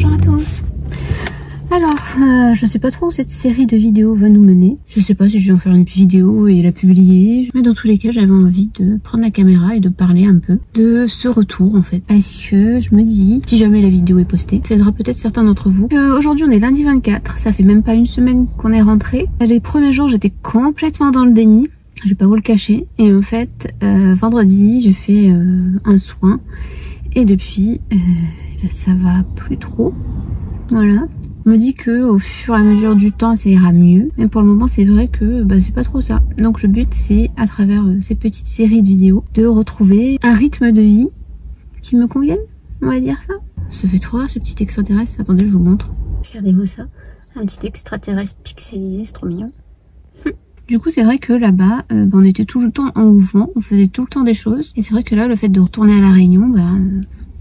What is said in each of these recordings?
Bonjour à tous. Alors, je sais pas trop où cette série de vidéos va nous mener. Je sais pas si je vais en faire une vidéo et la publier. Mais dans tous les cas, j'avais envie de prendre la caméra et de parler un peu de ce retour en fait. Parce que je me dis, si jamais la vidéo est postée, ça aidera peut-être certains d'entre vous. Aujourd'hui, on est lundi 24. Ça fait même pas une semaine qu'on est rentré. Les premiers jours, j'étais complètement dans le déni. Je vais pas vous le cacher. Et en fait, vendredi, j'ai fait un soin. Et depuis, ça va plus trop. Voilà. Je me dis que au fur et à mesure du temps ça ira mieux, mais pour le moment c'est vrai que c'est pas trop ça. Donc le but c'est à travers ces petites séries de vidéos de retrouver un rythme de vie qui me convienne, on va dire ça. Ça fait trop rare ce petit extraterrestre, attendez je vous montre. Regardez-moi ça, un petit extraterrestre pixelisé, c'est trop mignon. Du coup c'est vrai que là-bas on était tout le temps en mouvement, on faisait tout le temps des choses, et c'est vrai que là le fait de retourner à La Réunion,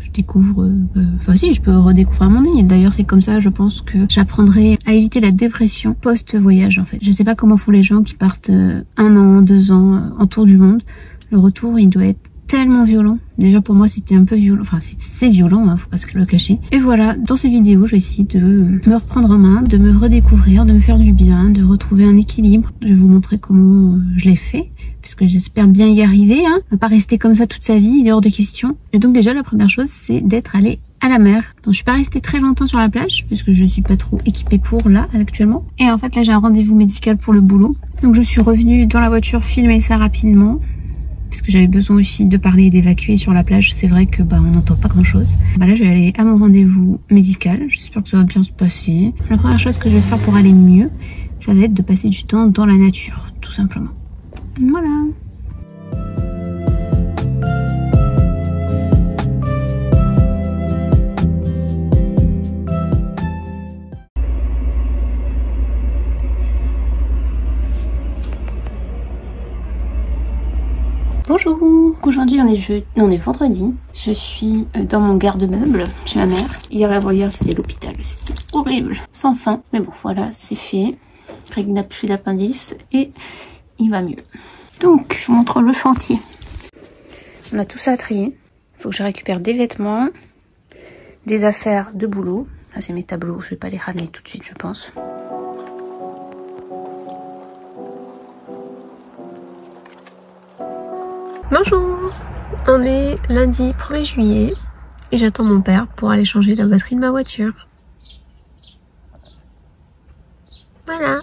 je découvre, enfin si je peux redécouvrir mon île. D'ailleurs c'est comme ça je pense que j'apprendrai à éviter la dépression post-voyage en fait. Je sais pas comment font les gens qui partent 1 an, 2 ans en tour du monde. Le retour il doit être tellement violent. Déjà pour moi c'était un peu violent, enfin c'est violent, hein, faut pas se le cacher. Et voilà, dans ces vidéos je vais essayer de me reprendre en main, de me redécouvrir, de me faire du bien, de retrouver un équilibre. Je vais vous montrer comment je l'ai fait, parce que j'espère bien y arriver, hein. On va pas rester comme ça toute sa vie, il est hors de question. Et donc déjà la première chose c'est d'être allé à la mer. Donc je suis pas restée très longtemps sur la plage, parce que je suis pas trop équipée pour là actuellement. Et en fait là j'ai un rendez-vous médical pour le boulot. Donc je suis revenue dans la voiture filmer ça rapidement. Parce que j'avais besoin aussi de parler et d'évacuer sur la plage. C'est vrai que on n'entend pas grand chose. Là je vais aller à mon rendez-vous médical. J'espère que ça va bien se passer. La première chose que je vais faire pour aller mieux, ça va être de passer du temps dans la nature, tout simplement. Voilà. Bonjour, aujourd'hui on est vendredi, je suis dans mon garde-meuble chez ma mère. Hier avant-hier c'était l'hôpital, c'était horrible, sans fin. Mais bon voilà, c'est fait, Greg n'a plus d'appendice et il va mieux. Donc je vous montre le chantier. On a tout ça à trier, il faut que je récupère des vêtements, des affaires de boulot. Là c'est mes tableaux, je vais pas les ramener tout de suite je pense. Bonjour, on est lundi 1er juillet et j'attends mon père pour aller changer la batterie de ma voiture. Voilà.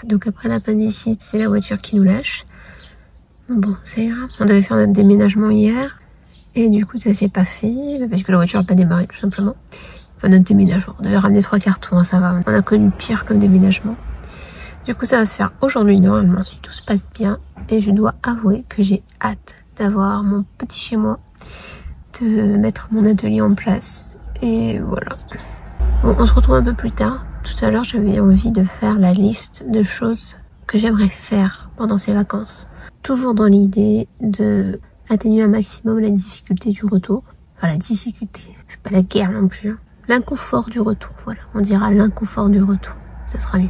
Donc après l'appendicite, c'est la voiture qui nous lâche. Bon, ça ira. On devait faire notre déménagement hier et du coup ça s'est pas fait parce que la voiture n'a pas démarré tout simplement. Enfin notre déménagement, on devait ramener 3 cartons, hein, ça va. On a connu pire comme déménagement. Du coup ça va se faire aujourd'hui normalement si tout se passe bien. Et je dois avouer que j'ai hâte d'avoir mon petit chez moi, de mettre mon atelier en place. Et voilà. Bon, on se retrouve un peu plus tard. Tout à l'heure, j'avais envie de faire la liste de choses que j'aimerais faire pendant ces vacances. Toujours dans l'idée de atténuer un maximum la difficulté du retour. Enfin, la difficulté, je fais pas la guerre non plus. Hein. L'inconfort du retour, voilà. On dira l'inconfort du retour. Ça sera mieux.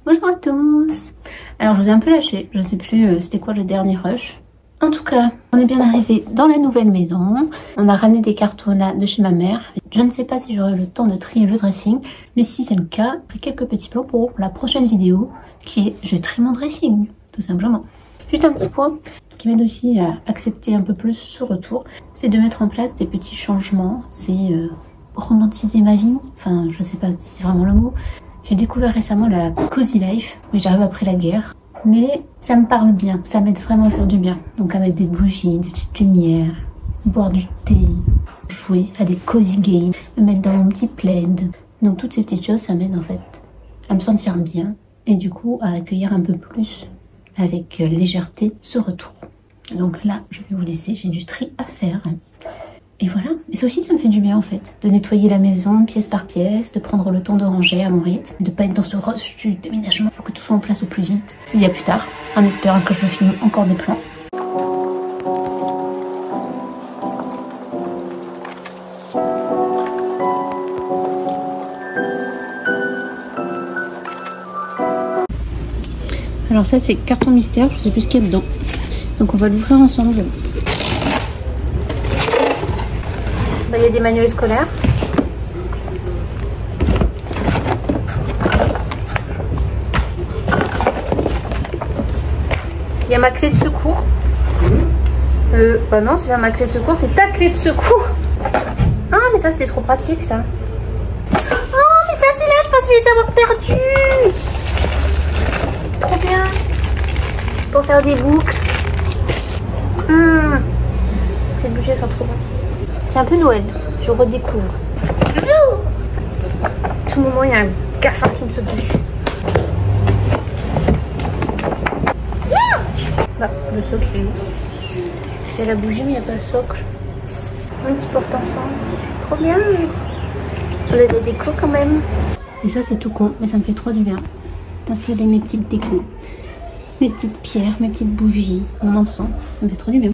Bonjour à tous. Alors je vous ai un peu lâché, je sais plus c'était quoi le dernier rush. En tout cas, on est bien arrivé dans la nouvelle maison. On a ramené des cartons là de chez ma mère. Je ne sais pas si j'aurai le temps de trier le dressing, mais si c'est le cas, je ferai quelques petits plans pour la prochaine vidéo qui est je trie mon dressing, tout simplement. Juste un petit point, ce qui m'aide aussi à accepter un peu plus ce retour, c'est de mettre en place des petits changements, c'est romantiser ma vie, enfin je sais pas si c'est vraiment le mot. J'ai découvert récemment la Cozy Life, mais j'arrive après la guerre. Mais ça me parle bien, ça m'aide vraiment à faire du bien. Donc à mettre des bougies, des petites lumières, boire du thé, jouer à des cozy games, me mettre dans mon petit plaid. Donc toutes ces petites choses, ça m'aide en fait à me sentir bien et du coup à accueillir un peu plus avec légèreté ce retour. Donc là, je vais vous laisser, j'ai du tri à faire. Et voilà, et ça aussi ça me fait du bien en fait, de nettoyer la maison pièce par pièce, de prendre le temps de ranger à mon rythme, de pas être dans ce rush du déménagement, il faut que tout soit en place au plus vite. Il y a plus tard, en espérant que je me filme encore des plans. Alors ça c'est carton mystère, je sais plus ce qu'il y a dedans. Donc on va l'ouvrir ensemble. Il y a des manuels scolaires. Il y a ma clé de secours. Bah non, c'est pas ma clé de secours, c'est ta clé de secours. Ah, mais ça, c'était trop pratique, ça. Oh, mais ça, c'est là, je pensais les avoir perdus. C'est trop bien. Pour faire des boucles. Ces bougies sont trop bonnes. C'est un peu Noël, je redécouvre. À tout moment, il y a un cafard qui me saute dessus. Bah, le socle il est où? Il y a la bougie, mais il n'y a pas le socle. Un petit porte-ensemble. Trop bien. On a des décos quand même. Et ça, c'est tout con, mais ça me fait trop du bien d'installer mes petites décos. Mes petites pierres, mes petites bougies, mon encens. Ça me fait trop du bien.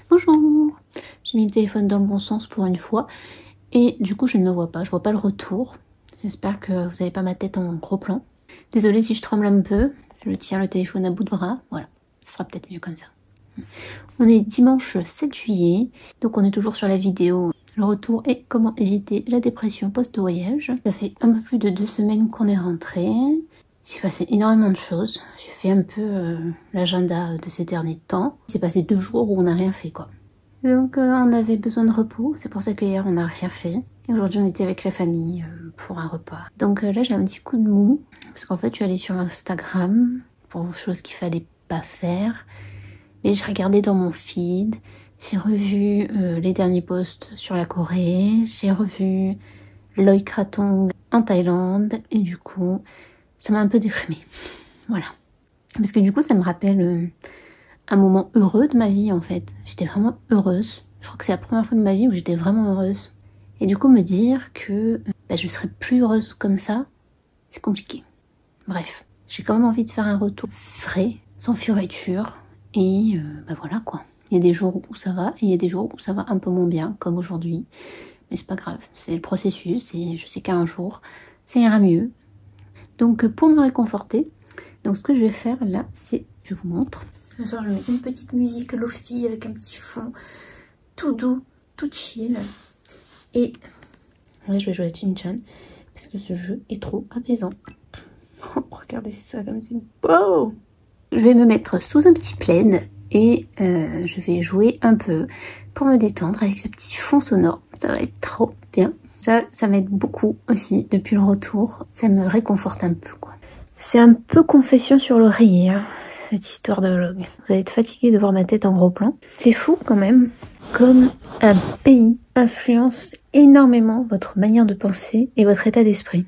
Bonjour, j'ai mis le téléphone dans le bon sens pour une fois et du coup je ne me vois pas, je vois pas le retour. J'espère que vous n'avez pas ma tête en gros plan. Désolée si je tremble un peu, je tiens le téléphone à bout de bras, voilà, ce sera peut-être mieux comme ça. On est dimanche 7 juillet, donc on est toujours sur la vidéo le retour et comment éviter la dépression post-voyage. Ça fait un peu plus de 2 semaines qu'on est rentré. Il s'est passé énormément de choses. J'ai fait un peu l'agenda de ces derniers temps. Il s'est passé 2 jours où on n'a rien fait quoi. Donc on avait besoin de repos, c'est pour ça que hier on n'a rien fait. Et aujourd'hui on était avec la famille pour un repas. Donc là j'ai un petit coup de mou, parce qu'en fait je suis allée sur Instagram pour choses qu'il fallait pas faire. Mais je regardais dans mon feed, j'ai revu les derniers posts sur la Corée, j'ai revu Loïc Krathong en Thaïlande et du coup ça m'a un peu déprimée. Voilà. Parce que du coup ça me rappelle un moment heureux de ma vie en fait. J'étais vraiment heureuse. Je crois que c'est la première fois de ma vie où j'étais vraiment heureuse. Et du coup me dire que je serais plus heureuse comme ça, c'est compliqué. Bref, j'ai quand même envie de faire un retour frais, sans fioriture. Et voilà quoi. Il y a des jours où ça va et il y a des jours où ça va un peu moins bien, comme aujourd'hui. Mais c'est pas grave, c'est le processus et je sais qu'un jour, ça ira mieux. Donc pour me réconforter, donc ce que je vais faire là, c'est, je vous montre. Ce soir, je mets une petite musique lofi avec un petit fond tout doux, tout chill. Et là, je vais jouer à Chin-Chan parce que ce jeu est trop apaisant. Regardez ça comme c'est beau. Je vais me mettre sous un petit plaid et je vais jouer un peu pour me détendre avec ce petit fond sonore. Ça va être trop bien. Ça m'aide beaucoup aussi depuis le retour. Ça me réconforte un peu quoi. C'est un peu confession sur l'oreiller, hein, cette histoire de vlog. Vous allez être fatigué de voir ma tête en gros plan. C'est fou quand même, comme un pays influence énormément votre manière de penser et votre état d'esprit.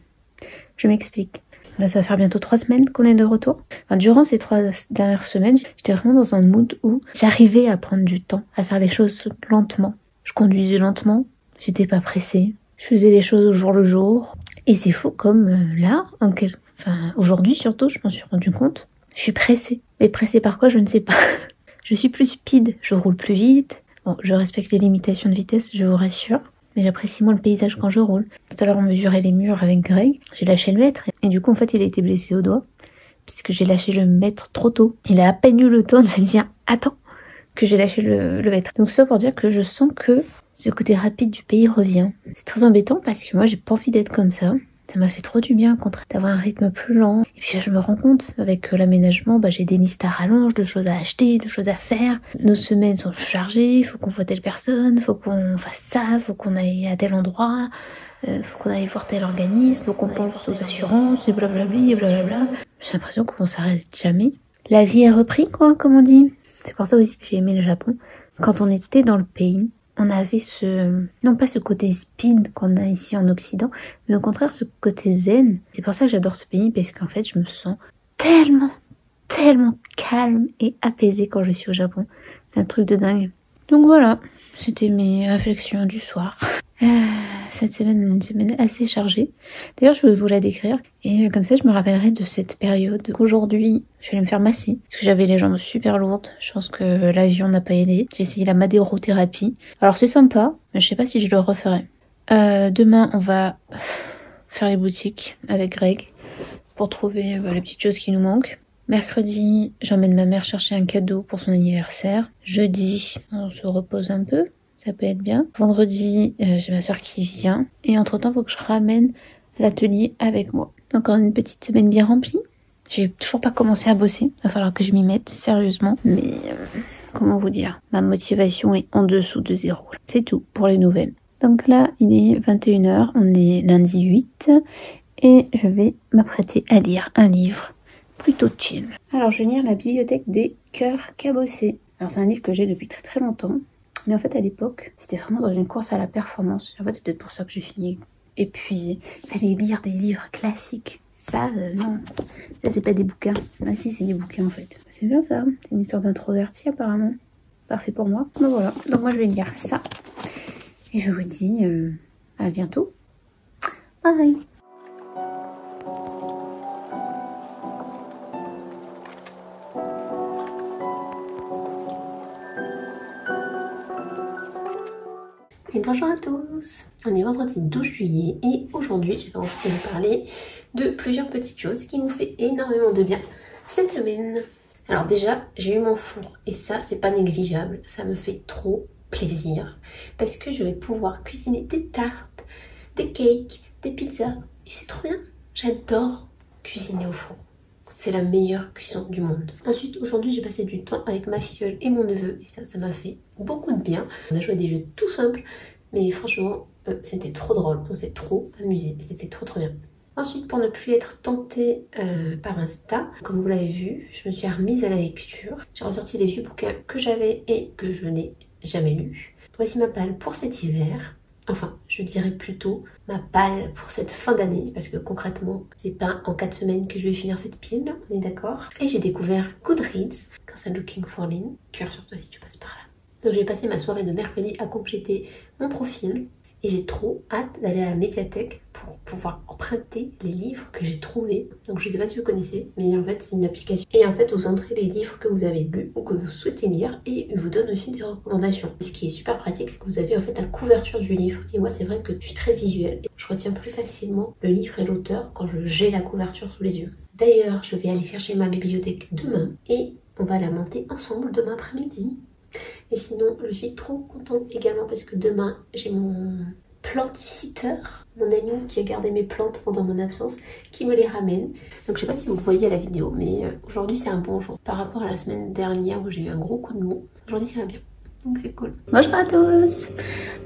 Je m'explique. Là, ça va faire bientôt 3 semaines qu'on est de retour. Enfin, durant ces 3 dernières semaines, j'étais vraiment dans un mood où j'arrivais à prendre du temps, à faire les choses lentement. Je conduisais lentement, j'étais pas pressée. Je faisais les choses au jour le jour. Et c'est fou comme là, aujourd'hui surtout, je m'en suis rendu compte. Je suis pressée. Mais pressée par quoi, je ne sais pas. Je suis plus speed, je roule plus vite. Bon, je respecte les limitations de vitesse, je vous rassure. Mais j'apprécie moins le paysage quand je roule. Tout à l'heure, on mesurait les murs avec Greg. J'ai lâché le mètre. Et du coup, en fait, il a été blessé au doigt. Puisque j'ai lâché le mètre trop tôt. Il a à peine eu le temps de me dire « Attends !» que j'ai lâché le mètre. Donc ça pour dire que je sens que ce côté rapide du pays revient. C'est très embêtant parce que moi, j'ai pas envie d'être comme ça. Ça m'a fait trop du bien, au contraire, d'avoir un rythme plus lent. Et puis là, je me rends compte, avec l'aménagement, j'ai des listes à rallonge, de choses à acheter, de choses à faire. Nos semaines sont chargées, il faut qu'on voit telle personne, faut qu'on fasse ça, faut qu'on aille à tel endroit, faut qu'on aille voir tel organisme, faut qu'on pense aux assurances, et blablabla, et blablabla. J'ai l'impression qu'on s'arrête jamais. La vie est reprise, quoi, comme on dit. C'est pour ça aussi que j'ai aimé le Japon. Quand on était dans le pays, on avait non pas ce côté speed qu'on a ici en Occident, mais au contraire ce côté zen. C'est pour ça que j'adore ce pays, parce qu'en fait je me sens tellement calme et apaisée quand je suis au Japon. C'est un truc de dingue. Donc voilà, c'était mes réflexions du soir. Cette semaine est une semaine assez chargée. D'ailleurs, je vais vous la décrire. Et comme ça, je me rappellerai de cette période. Aujourd'hui, je vais aller me faire masser. Parce que j'avais les jambes super lourdes. Je pense que l'avion n'a pas aidé. J'ai essayé la madérothérapie. Alors, c'est sympa, mais je sais pas si je le referai. Demain, on va faire les boutiques avec Greg pour trouver les petites choses qui nous manquent. Mercredi, j'emmène ma mère chercher un cadeau pour son anniversaire. Jeudi, on se repose un peu. Ça peut être bien. Vendredi, j'ai ma soeur qui vient. Et entre-temps, il faut que je ramène l'atelier avec moi. Encore une petite semaine bien remplie. J'ai toujours pas commencé à bosser. Il va falloir que je m'y mette sérieusement. Mais comment vous dire, ma motivation est en dessous de 0. C'est tout pour les nouvelles. Donc là, il est 21h. On est lundi 8. Et je vais m'apprêter à lire un livre plutôt chill. Alors, je vais lire La bibliothèque des cœurs cabossés. Alors, c'est un livre que j'ai depuis très longtemps. Mais en fait, à l'époque, c'était vraiment dans une course à la performance. En fait, c'est peut-être pour ça que j'ai fini épuisée. Il fallait lire des livres classiques. Ça, non. Ça, c'est pas des bouquins. Ah si, c'est des bouquins, en fait. C'est bien ça. C'est une histoire d'introverti, apparemment. Parfait pour moi. Donc voilà. Donc moi, je vais lire ça. Et je vous dis à bientôt. Bye. Et bonjour à tous, on est vendredi 12 juillet et aujourd'hui j'avais envie de vous parler de plusieurs petites choses qui m'ont fait énormément de bien cette semaine. Alors déjà, j'ai eu mon four et ça c'est pas négligeable, ça me fait trop plaisir parce que je vais pouvoir cuisiner des tartes, des cakes, des pizzas et c'est trop bien. J'adore cuisiner au four. C'est la meilleure cuisson du monde. Ensuite, aujourd'hui, j'ai passé du temps avec ma filleule et mon neveu. Et ça m'a fait beaucoup de bien. On a joué à des jeux tout simples. Mais franchement, c'était trop drôle. On s'est trop amusé. C'était trop bien. Ensuite, pour ne plus être tentée par Insta, comme vous l'avez vu, je me suis remise à la lecture. J'ai ressorti les vieux bouquins que j'avais et que je n'ai jamais lus. Voici ma palle pour cet hiver. Enfin, je dirais plutôt ma palle pour cette fin d'année, parce que concrètement, c'est pas en 4 semaines que je vais finir cette pile, on est d'accord. Et j'ai découvert Goodreads, grâce à Looking for Lynn. Cœur sur toi si tu passes par là. Donc j'ai passé ma soirée de mercredi à compléter mon profil, et j'ai trop hâte d'aller à la médiathèque pour pouvoir emprunter les livres que j'ai trouvés. Donc je sais pas si vous connaissez, mais en fait c'est une application. Et en fait vous entrez les livres que vous avez lus ou que vous souhaitez lire et il vous donne aussi des recommandations. Ce qui est super pratique, c'est que vous avez en fait la couverture du livre. Et moi c'est vrai que je suis très visuelle et je retiens plus facilement le livre et l'auteur quand j'ai la couverture sous les yeux. D'ailleurs je vais aller chercher ma bibliothèque demain et on va la monter ensemble demain après-midi. Et sinon, je suis trop contente également parce que demain, j'ai mon plantissitter, mon ami qui a gardé mes plantes pendant mon absence, qui me les ramène. Donc je sais pas si vous le voyez à la vidéo, mais aujourd'hui c'est un bon jour. Par rapport à la semaine dernière où j'ai eu un gros coup de mou, aujourd'hui ça va bien. Donc c'est cool. Bonjour à tous.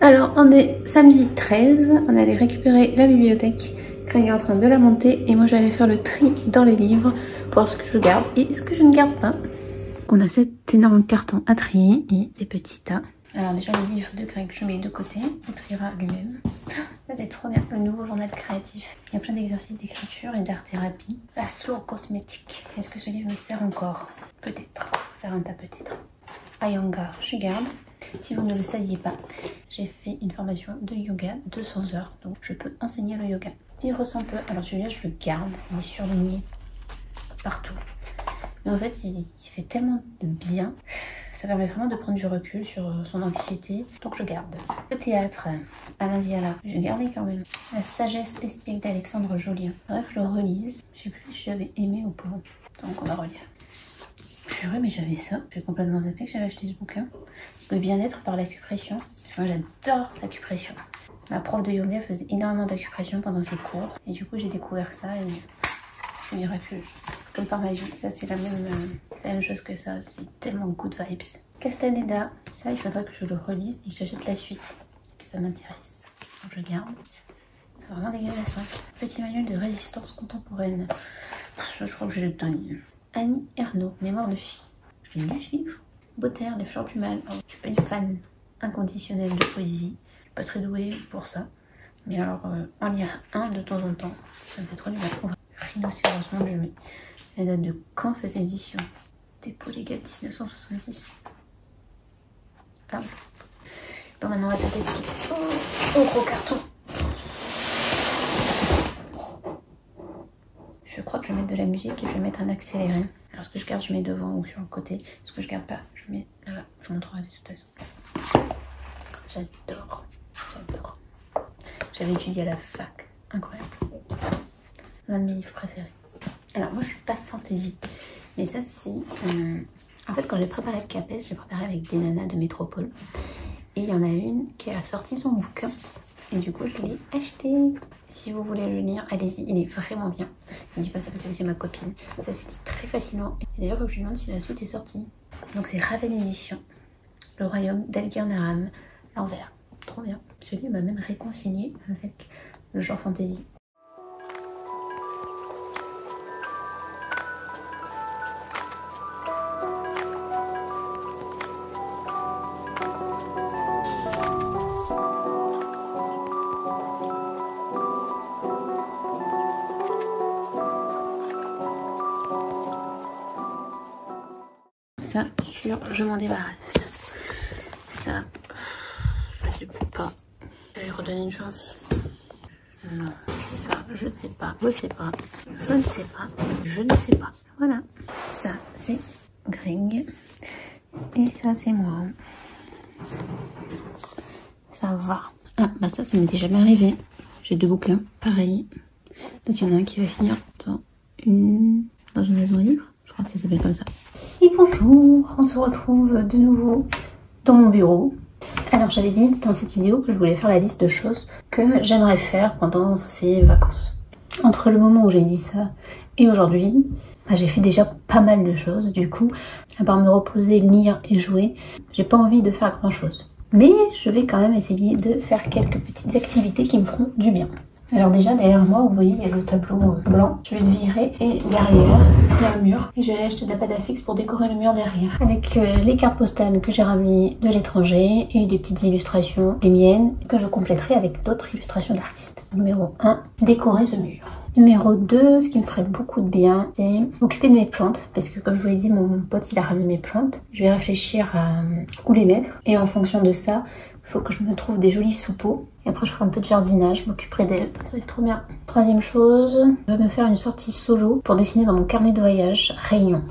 Alors on est samedi 13, on est allé récupérer la bibliothèque. Greg est en train de la monter et moi je vais aller faire le tri dans les livres pour voir ce que je garde et ce que je ne garde pas. On a cet énorme carton à trier et des petits tas. Alors déjà le livre de Greg, je mets de côté, il triera lui-même. Ça c'est trop bien, le nouveau journal créatif. Il y a plein d'exercices d'écriture et d'art-thérapie. La slow cosmétique. Est-ce que ce livre me sert encore? Peut-être. Faire un tas peut-être. Iyengar, je garde. Si vous ne le saviez pas, j'ai fait une formation de yoga 200 heures. Donc je peux enseigner le yoga. Vivre sans peu. Alors celui-là je le garde, il est surligné partout. Mais en fait, il fait tellement de bien. Ça permet vraiment de prendre du recul sur son anxiété. Donc je garde. Le théâtre, Alain Viala, je gardais quand même. La sagesse espiègle d'Alexandre Jolien. Faudrait que je le relise. Je sais plus si j'avais aimé ou pas. Donc on va relire. Purée, mais j'avais ça. J'ai complètement zappé que j'avais acheté ce bouquin. Le bien-être par l'acupression. Parce que moi j'adore l'acupression. Ma prof de yoga faisait énormément d'acupression pendant ses cours. Et du coup j'ai découvert ça et... c'est miraculeux. Comme par magie, ça c'est la même chose que ça, c'est tellement good vibes. Castaneda, ça il faudrait que je le relise et que j'achète la suite, parce que ça m'intéresse. Donc je garde. C'est vraiment dégueulasse. Hein. Petit manuel de résistance contemporaine. Je crois que j'ai le temps. Annie Ernaux, mémoire de fille. Je l'ai lu ce livre. Baudelaire, Les Fleurs du Mal. Alors, je suis pas une fan inconditionnelle de poésie. Je suis pas très douée pour ça. Mais alors, en lire un de temps en temps, ça me fait trop du bien. Rhinocéros, mon Dieu, mais elle date de quand cette édition? Dépôt légal 1970. Ah oui. Bon, maintenant on va taper au gros carton. Je crois que je vais mettre de la musique et je vais mettre un accéléré. Alors ce que je garde, je mets devant ou sur le côté. Ce que je garde pas, je mets là-bas. Je vous montrerai de toute façon. J'adore, j'adore. J'avais étudié à la fac, incroyable. L'un de mes livres préférés. Alors moi je suis pas fantasy, mais ça c'est... En fait quand j'ai préparé le CAPES, j'ai préparé avec des nanas de métropole. Et il y en a une qui a sorti son bouquin. Et du coup je l'ai acheté. Si vous voulez le lire, allez-y, il est vraiment bien. Je ne dis pas ça parce que c'est ma copine. Ça se lit très facilement. Et d'ailleurs je me demande si la suite est sortie. Donc c'est Raven Édition. Le royaume d'Algernaram, l'envers. Trop bien. Ce livre m'a même réconcilié avec le genre fantasy. Ça, sur je m'en débarrasse. Ça, je sais pas. Je vais lui redonner une chance. Non, ça, je ne sais pas. Je sais pas. Je ne sais pas. Je ne sais pas. Voilà. Ça, c'est Greg. Et ça, c'est moi. Ça va. Ah, bah ça m'était jamais arrivé. J'ai deux bouquins, pareil. Donc il y en a un qui va finir dans une maison libre. Je crois que ça s'appelle comme ça. Et bonjour, on se retrouve de nouveau dans mon bureau. Alors j'avais dit dans cette vidéo que je voulais faire la liste de choses que j'aimerais faire pendant ces vacances. Entre le moment où j'ai dit ça et aujourd'hui, bah, j'ai fait déjà pas mal de choses. Du coup, à part me reposer, lire et jouer, j'ai pas envie de faire grand chose. Mais je vais quand même essayer de faire quelques petites activités qui me feront du bien. Alors déjà derrière moi, vous voyez, il y a le tableau blanc. Je vais le virer et derrière, il y a un mur. Et je vais acheter de la pâte à fixe pour décorer le mur derrière. Avec les cartes postales que j'ai ramenées de l'étranger et des petites illustrations, les miennes, que je compléterai avec d'autres illustrations d'artistes. Numéro 1, décorer ce mur. Numéro 2, ce qui me ferait beaucoup de bien, c'est m'occuper de mes plantes. Parce que comme je vous l'ai dit, mon pote il a ramené mes plantes. Je vais réfléchir à où les mettre. Et en fonction de ça, il faut que je me trouve des jolis sous-pots. Et après je ferai un peu de jardinage, je m'occuperai d'elle. Ça va être trop bien. Troisième chose, je vais me faire une sortie solo pour dessiner dans mon carnet de voyage Réunion.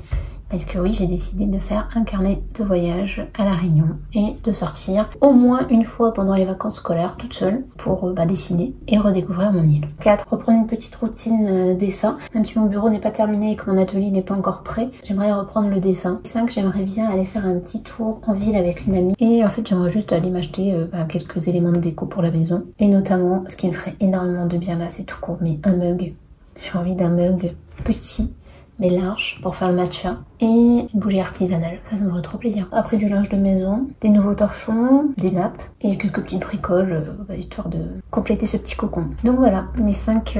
Parce que oui, j'ai décidé de faire un carnet de voyage à La Réunion et de sortir au moins une fois pendant les vacances scolaires toute seule pour dessiner et redécouvrir mon île. 4. Reprendre une petite routine dessin. Même si mon bureau n'est pas terminé et que mon atelier n'est pas encore prêt, j'aimerais reprendre le dessin. 5. J'aimerais bien aller faire un petit tour en ville avec une amie. Et en fait, j'aimerais juste aller m'acheter quelques éléments de déco pour la maison. Et notamment, ce qui me ferait énormément de bien là, c'est tout court, mais un mug. J'ai envie d'un mug petit mais large pour faire le matcha et une bougie artisanale, ça me ferait trop plaisir. Après du linge de maison, des nouveaux torchons, des nappes et quelques petites bricoles histoire de compléter ce petit cocon. Donc voilà mes 5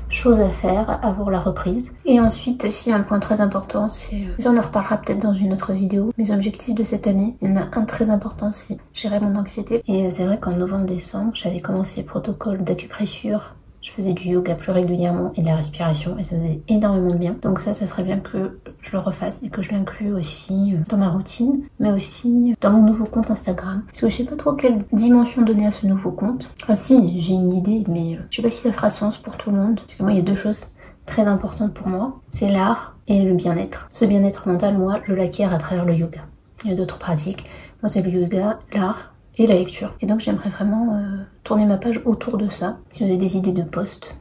choses à faire avant la reprise. Et ensuite aussi un point très important, c'est on en reparlera peut-être dans une autre vidéo, mes objectifs de cette année. Il y en a un très important, c'est gérer mon anxiété. Et c'est vrai qu'en novembre-décembre j'avais commencé le protocole d'acupressure. Je faisais du yoga plus régulièrement et de la respiration et ça faisait énormément de bien. Donc ça serait bien que je le refasse et que je l'inclue aussi dans ma routine, mais aussi dans mon nouveau compte Instagram. Parce que je sais pas trop quelle dimension donner à ce nouveau compte. Enfin si, j'ai une idée, mais je sais pas si ça fera sens pour tout le monde. Parce que moi, il y a deux choses très importantes pour moi. C'est l'art et le bien-être. Ce bien-être mental, moi, je l'acquiers à travers le yoga. Il y a d'autres pratiques. Moi, c'est le yoga, l'art et la lecture. Et donc j'aimerais vraiment tourner ma page autour de ça. Si vous avez des idées de posts,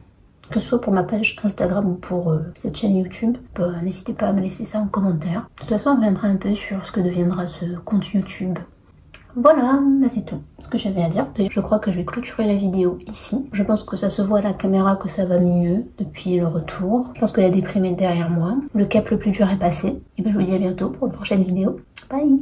que ce soit pour ma page Instagram ou pour cette chaîne YouTube, n'hésitez pas à me laisser ça en commentaire. De toute façon on reviendra un peu sur ce que deviendra ce compte YouTube. Voilà, c'est tout ce que j'avais à dire. Je crois que je vais clôturer la vidéo ici. Je pense que ça se voit à la caméra que ça va mieux depuis le retour. Je pense que la déprime est derrière moi. Le cap le plus dur est passé. Et ben je vous dis à bientôt pour une prochaine vidéo. Bye!